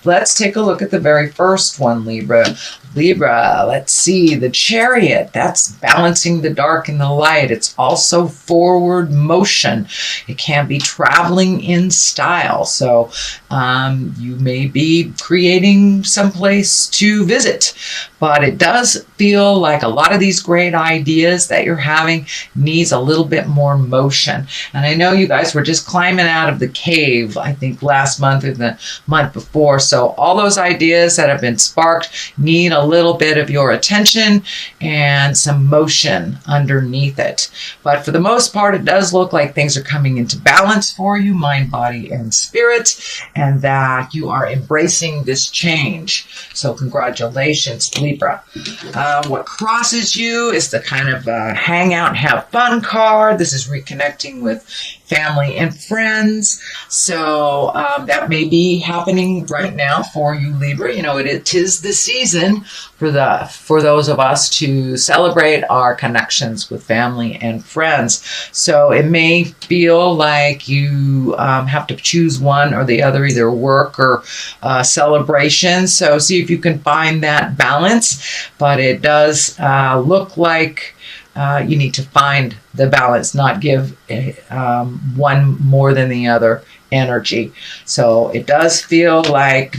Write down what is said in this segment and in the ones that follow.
let's take a look at the very first one, Libra. Libra, let's see, the Chariot. That's balancing the dark and the light. It's also forward motion. It can be traveling in style. So you may be creating someplace to visit, but it does feel like a lot of these great ideas that you're having needs a little bit more motion. And I know you guys were just climbing out of the cave, I think last month or the month before. So all those ideas that have been sparked need a little bit of your attention and some motion underneath it. But for the most part, it does look like things are coming into balance for you, mind, body, and spirit, and that you are embracing this change. So congratulations, Libra. What crosses you is the kind of hang out and have fun card. This is reconnecting with family and friends. So that may be happening right now for you, Libra. You know, it is the season for those of us to celebrate our connections with family and friends. So it may feel like you have to choose one or the other, either work or celebration. So see if you can find that balance. But it does look like you need to find the balance, not give one more than the other energy. So it does feel like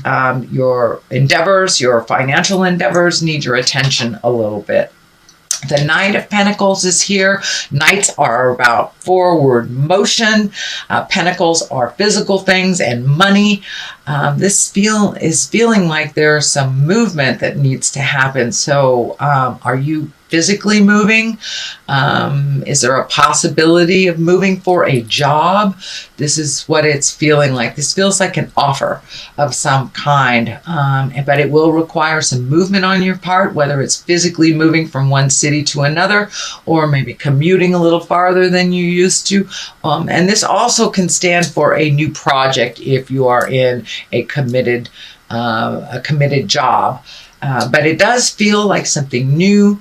your endeavors, your financial endeavors need your attention a little bit. The Knight of Pentacles is here. Knights are about forward motion. Pentacles are physical things and money. This is feeling like there's some movement that needs to happen. So are you physically moving? Is there a possibility of moving for a job? This is what it's feeling like. This feels like an offer of some kind, but it will require some movement on your part, whether it's physically moving from one city to another, or maybe commuting a little farther than you used to. And this also can stand for a new project if you are in a committed job. But it does feel like something new.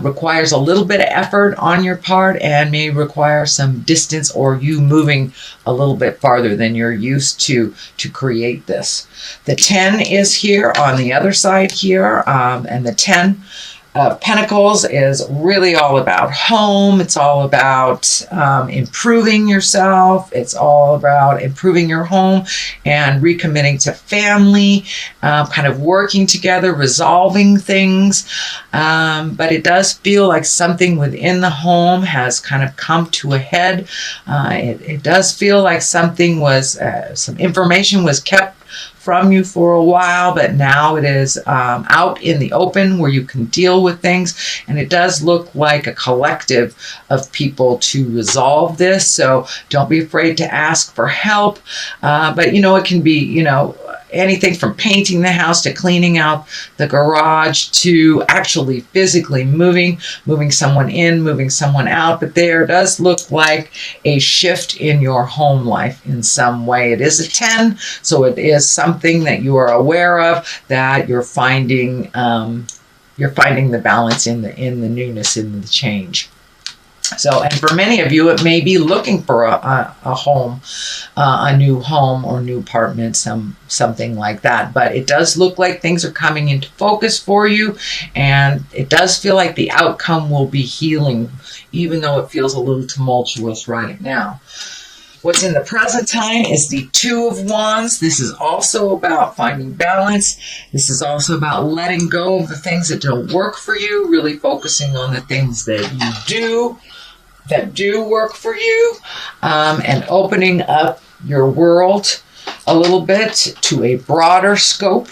Requires a little bit of effort on your part and may require some distance or you moving a little bit farther than you're used to create this. The 10 is here on the other side here, and the 10 of Pentacles is really all about home. It's all about improving yourself. It's all about improving your home and recommitting to family, kind of working together, resolving things. But it does feel like something within the home has kind of come to a head. It does feel like something was, some information was kept from you for a while, but now it is out in the open where you can deal with things, and it does look like a collective of people to resolve this. So don't be afraid to ask for help, but you know, it can be, you know, anything from painting the house to cleaning out the garage to actually physically moving someone in, moving someone out. But there does look like a shift in your home life in some way. It is a 10, so it is something that you are aware of, that you're finding the balance in the newness, in the change. So, and for many of you, it may be looking for a home, a new home or new apartment, something like that. But it does look like things are coming into focus for you, and it does feel like the outcome will be healing, even though it feels a little tumultuous right now. What's in the present time is the 2 of Wands. This is also about finding balance. This is also about letting go of the things that don't work for you, really focusing on the things that do work for you, and opening up your world a little bit to a broader scope.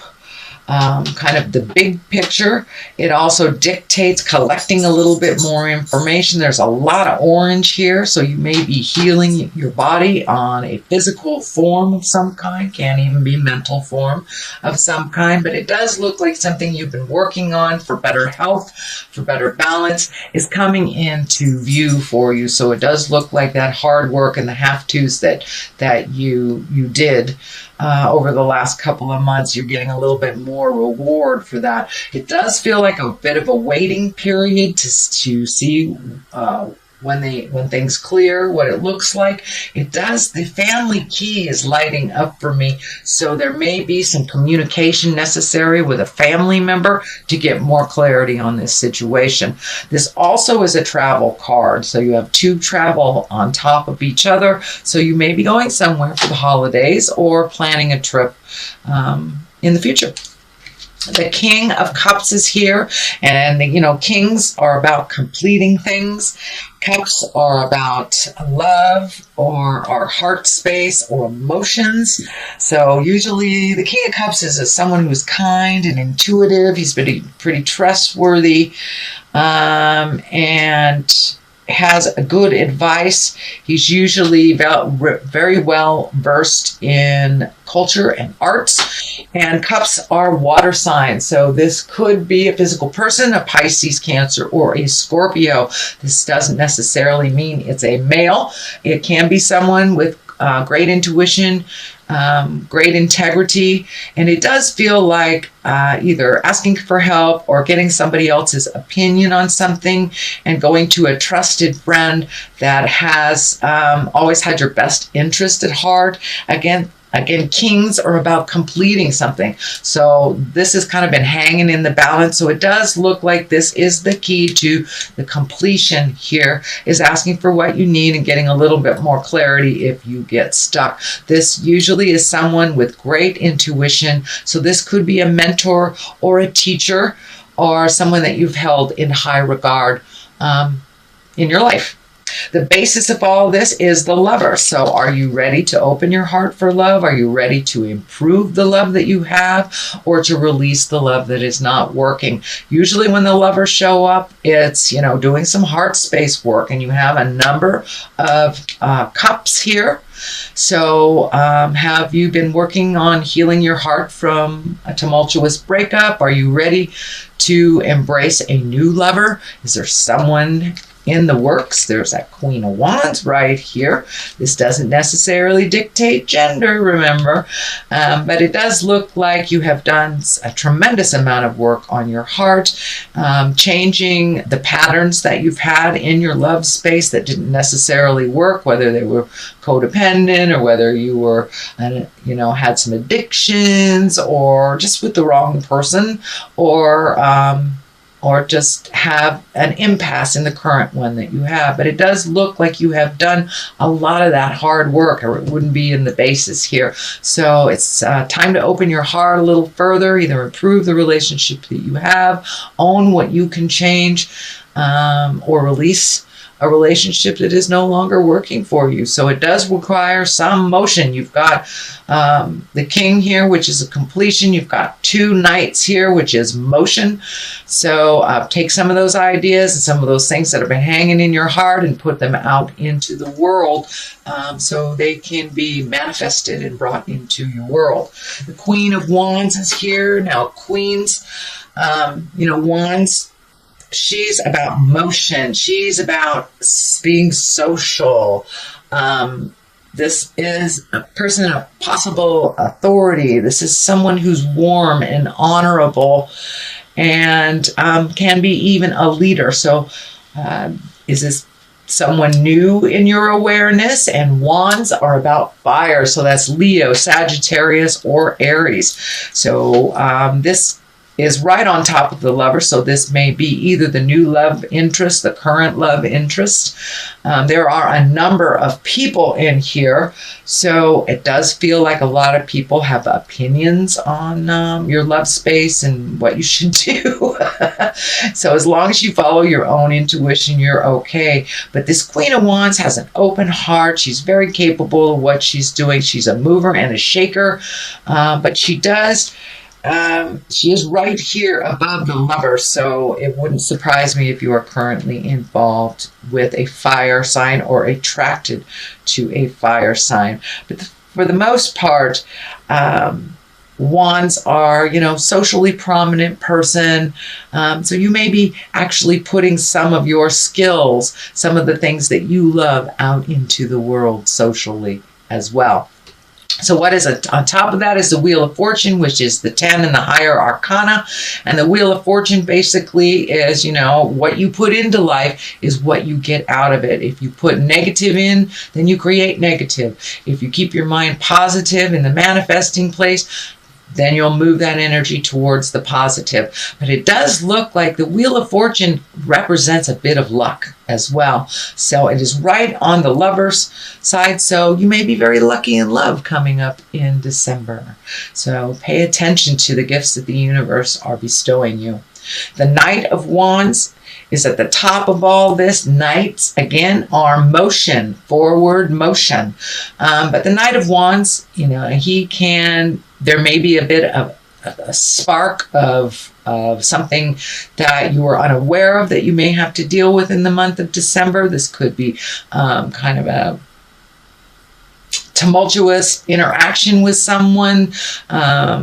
Kind of the big picture. It also dictates collecting a little bit more information. There's a lot of orange here, so you may be healing your body on a physical form of some kind, can even be mental form of some kind, but it does look like something you've been working on for better health, for better balance, is coming into view for you. So it does look like that hard work and the have-tos that you did over the last couple of months, you're getting a little bit more reward for that. It does feel like a bit of a waiting period to see when things clear, what it looks like. It does. The family key is lighting up for me. So there may be some communication necessary with a family member to get more clarity on this situation. This also is a travel card. So you have two travel on top of each other. So you may be going somewhere for the holidays or planning a trip in the future. The King of Cups is here, and kings are about completing things. Cups are about love or our heart space or emotions. So usually the King of Cups is someone who's kind and intuitive. He's pretty trustworthy, and has a good advice. He's usually very well versed in culture and arts. And cups are water signs. So this could be a physical person, a Pisces, Cancer, or a Scorpio. This doesn't necessarily mean it's a male. It can be someone with great intuition, great integrity, and it does feel like either asking for help or getting somebody else's opinion on something and going to a trusted friend that has always had your best interest at heart. Again, kings are about completing something. So this has kind of been hanging in the balance. So it does look like this is the key to the completion here, is asking for what you need and getting a little bit more clarity if you get stuck. This usually is someone with great intuition. So this could be a mentor or a teacher or someone that you've held in high regard in your life. The basis of all this is the Lover. So are you ready to open your heart for love? Are you ready to improve the love that you have, or to release the love that is not working? Usually when the Lovers show up, it's, doing some heart space work, and you have a number of cups here. So have you been working on healing your heart from a tumultuous breakup? Are you ready to embrace a new lover? Is there someone in the works? There's that Queen of Wands right here. This doesn't necessarily dictate gender, remember, but it does look like you have done a tremendous amount of work on your heart, changing the patterns that you've had in your love space that didn't necessarily work, whether they were codependent or whether you were, had some addictions or just with the wrong person, or just have an impasse in the current one that you have. But it does look like you have done a lot of that hard work, or it wouldn't be in the basis here. So it's time to open your heart a little further, either improve the relationship that you have, own what you can change, or release a relationship that is no longer working for you. So it does require some motion. You've got the King here, which is a completion. You've got two Knights here, which is motion. So take some of those ideas and some of those things that have been hanging in your heart and put them out into the world, so they can be manifested and brought into your world. The Queen of Wands is here. Now, Queens, Wands, she's about motion. She's about being social. This is a person of possible authority. This is someone who's warm and honorable and can be even a leader. So is this someone new in your awareness? And Wands are about fire. So that's Leo, Sagittarius, or Aries. So this is right on top of the Lover. So this may be either the new love interest, the current love interest. There are a number of people in here. So it does feel like a lot of people have opinions on your love space and what you should do. So as long as you follow your own intuition, you're okay. But this Queen of Wands has an open heart. She's very capable of what she's doing. She's a mover and a shaker. But she is right here above the Lover, so it wouldn't surprise me if you are currently involved with a fire sign or attracted to a fire sign. But for the most part, Wands are, socially prominent person. So you may be actually putting some of your skills, some of the things that you love out into the world socially as well. So what is it? On top of that is the Wheel of Fortune, which is the 10 and the higher arcana. And the Wheel of Fortune basically is, what you put into life is what you get out of it. If you put negative in, then you create negative. If you keep your mind positive in the manifesting place, then you'll move that energy towards the positive. But it does look like the Wheel of Fortune represents a bit of luck as well. So it is right on the lover's side. So you may be very lucky in love coming up in December. So pay attention to the gifts that the universe are bestowing you. The Knight of Wands is at the top of all this. Knights, again, are motion, forward motion. But the Knight of Wands, there may be a bit of a spark of something that you were unaware of that you may have to deal with in the month of December. This could be kind of a tumultuous interaction with someone.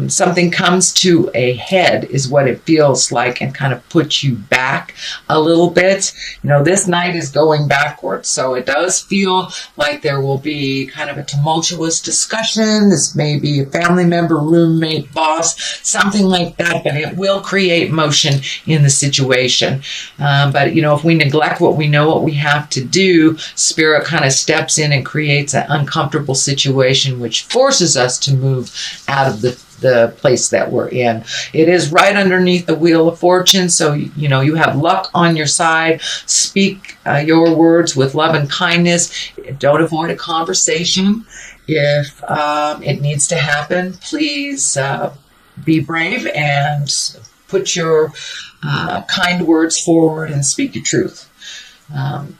Something comes to a head is what it feels like, and kind of puts you back a little bit. This night is going backwards, so it does feel like there will be kind of a tumultuous discussion. This may be a family member, roommate, boss, something like that, but it will create motion in the situation. But if we neglect what we know, what we have to do, Spirit kind of steps in and creates an uncomfortable situation, which forces us to move out of the place that we're in. It is right underneath the Wheel of Fortune, so you have luck on your side. Speak your words with love and kindness. Don't avoid a conversation. If it needs to happen, please be brave and put your kind words forward and speak your truth.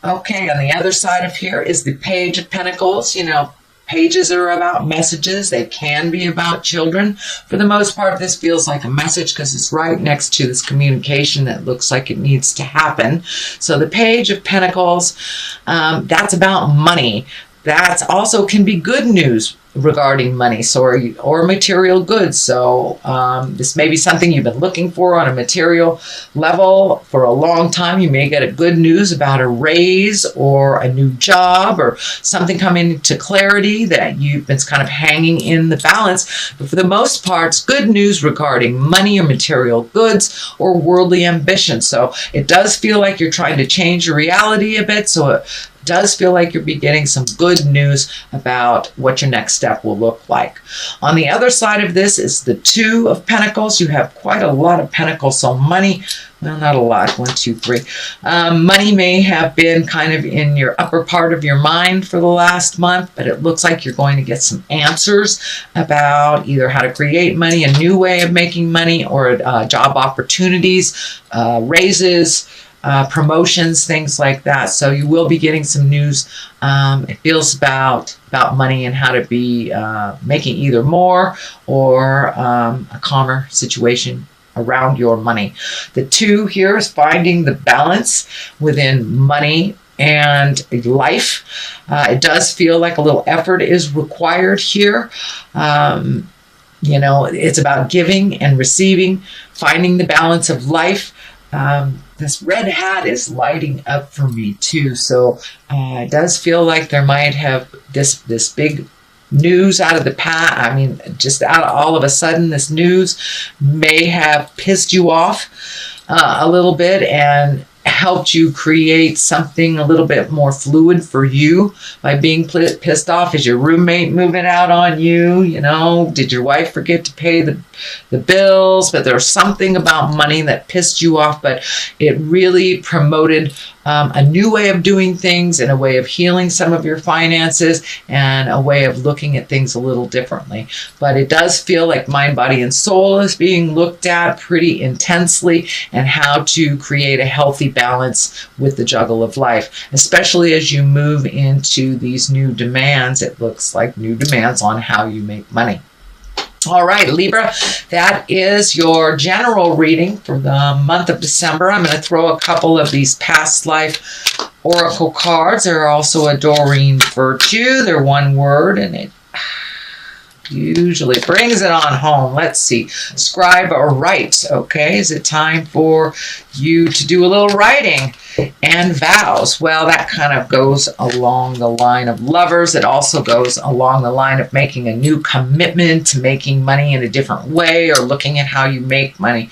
Okay, on the other side of here is the Page of Pentacles. Pages are about messages. They can be about children. For the most part, this feels like a message because it's right next to this communication that looks like it needs to happen. So the Page of Pentacles, that's about money. That also can be good news regarding money, or material goods. So this may be something you've been looking for on a material level for a long time. You may get a good news about a raise or a new job or something coming to clarity that you've been kind of hanging in the balance. But for the most part, it's good news regarding money or material goods or worldly ambition. So it does feel like you're trying to change your reality a bit. So it does feel like you'll be getting some good news about what your next step will look like. On the other side of this is the Two of Pentacles. You have quite a lot of pentacles, so money, well, not a lot, 1, 2, 3. Money may have been kind of in your upper part of your mind for the last month, but it looks like you're going to get some answers about either how to create money, a new way of making money, or job opportunities, raises, promotions, things like that. So you will be getting some news. It feels about money and how to be making either more or a calmer situation around your money. The Two here is finding the balance within money and life. It does feel like a little effort is required here. It's about giving and receiving, finding the balance of life. This red hat is lighting up for me too. So it does feel like there might have this big news out of the past. I mean, just out of all of a sudden, this news may have pissed you off a little bit and helped you create something a little bit more fluid for you by being pissed off. Is your roommate moving out on you? Did your wife forget to pay the bills? But there's something about money that pissed you off, but it really promoted a new way of doing things and a way of healing some of your finances and a way of looking at things a little differently. But it does feel like mind, body, and soul is being looked at pretty intensely, and how to create a healthy balance with the juggle of life, especially as you move into these new demands. It looks like new demands on how you make money. All right, Libra, that is your general reading for the month of December. I'm going to throw a couple of these past life oracle cards. They're also a Doreen Virtue. They're one word, and it usually brings it on home. Let's see. Scribe or write. Okay, is it time for you to do a little writing? And vows, well, that kind of goes along the line of lovers. It also goes along the line of making a new commitment to making money in a different way or looking at how you make money.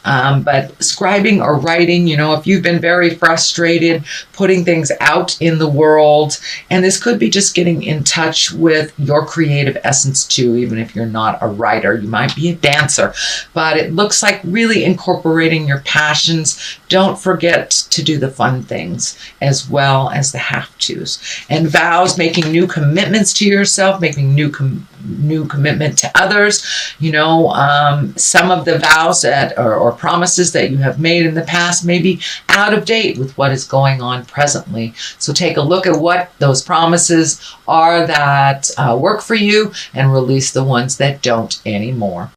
But scribing or writing, if you've been very frustrated, putting things out in the world, and this could be just getting in touch with your creative essence too, even if you're not a writer. You might be a dancer, but it looks like really incorporating your passions. Don't forget to do the fun things as well as the have-tos. And vows, making new commitments to yourself, making new commitment to others. Some of the vows that or promises that you have made in the past may be out of date with what is going on presently. So take a look at what those promises are that work for you and release the ones that don't anymore.